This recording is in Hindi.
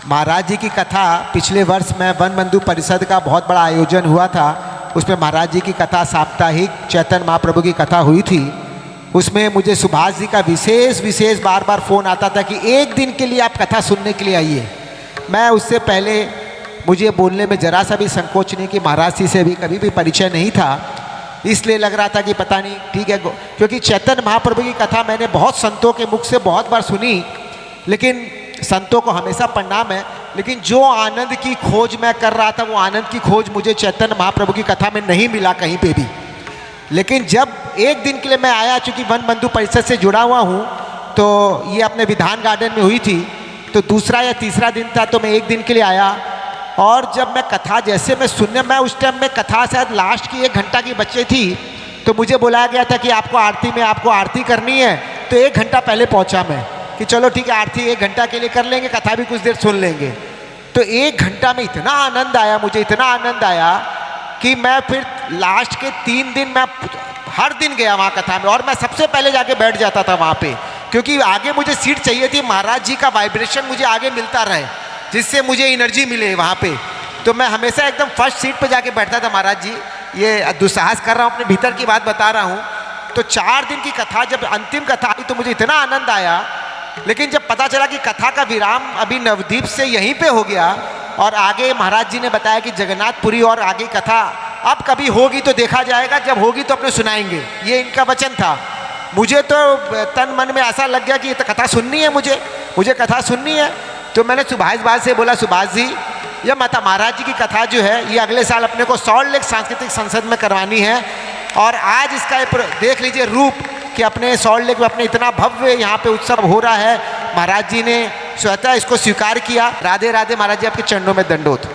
महाराज जी की कथा पिछले वर्ष में वन बंधु परिषद का बहुत बड़ा आयोजन हुआ था। उसमें महाराज जी की कथा साप्ताहिक चैतन्य महाप्रभु की कथा हुई थी। उसमें मुझे सुभाष जी का विशेष बार बार फ़ोन आता था कि एक दिन के लिए आप कथा सुनने के लिए आइए। मैं उससे पहले मुझे बोलने में ज़रा सा भी संकोच नहीं कि महाराज जी से भी कभी भी परिचय नहीं था, इसलिए लग रहा था कि पता नहीं ठीक है, क्योंकि चैतन्य महाप्रभु की कथा मैंने बहुत संतों के मुख से बहुत बार सुनी, लेकिन संतों को हमेशा प्रणाम है, लेकिन जो आनंद की खोज मैं कर रहा था वो आनंद की खोज मुझे चैतन्य महाप्रभु की कथा में नहीं मिला कहीं पे भी। लेकिन जब एक दिन के लिए मैं आया, चूँकि वन बंधु परिषद से जुड़ा हुआ हूँ, तो ये अपने विधान गार्डन में हुई थी, तो दूसरा या तीसरा दिन था, तो मैं एक दिन के लिए आया। और जब मैं कथा जैसे मैं सुनने, मैं उस टाइम में कथा शायद लास्ट की 1 घंटा की बच्चे थी, तो मुझे बुलाया गया था कि आपको आरती में आपको आरती करनी है। तो 1 घंटा पहले पहुंचा मैं कि चलो ठीक है, आरती 1 घंटा के लिए कर लेंगे, कथा भी कुछ देर सुन लेंगे। तो 1 घंटा में इतना आनंद आया, मुझे इतना आनंद आया कि मैं फिर लास्ट के 3 दिन मैं हर दिन गया वहाँ कथा में, और मैं सबसे पहले जाके बैठ जाता था वहाँ पे, क्योंकि आगे मुझे सीट चाहिए थी। महाराज जी का वाइब्रेशन मुझे आगे मिलता रहे, जिससे मुझे एनर्जी मिले वहाँ पे। तो मैं हमेशा एकदम फर्स्ट सीट पे जाके बैठता था। महाराज जी, ये दुस्साहस कर रहा हूँ, अपने भीतर की बात बता रहा हूँ। तो 4 दिन की कथा, जब अंतिम कथा आई तो मुझे इतना आनंद आया, लेकिन जब पता चला कि कथा का विराम अभी नवद्वीप से यहीं पे हो गया, और आगे महाराज जी ने बताया कि जगन्नाथपुरी और आगे कथा अब कभी होगी तो देखा जाएगा, जब होगी तो अपने सुनाएंगे, ये इनका वचन था। मुझे तो तन मन में ऐसा लग गया कि ये तो कथा सुननी है, मुझे कथा सुननी है। तो मैंने सुभाष भाई से बोला, सुभाष जी, ये माता महाराज जी की कथा जो है ये अगले साल अपने को सॉल्ट लेक सांस्कृतिक संसद में करवानी है, और आज इसका देख लीजिए रूप कि अपने सॉल्ट लेक में अपने इतना भव्य यहाँ पे उत्सव हो रहा है। महाराज जी ने स्वतः इसको स्वीकार किया। राधे राधे महाराज जी, आपके चरणों में दंडोत।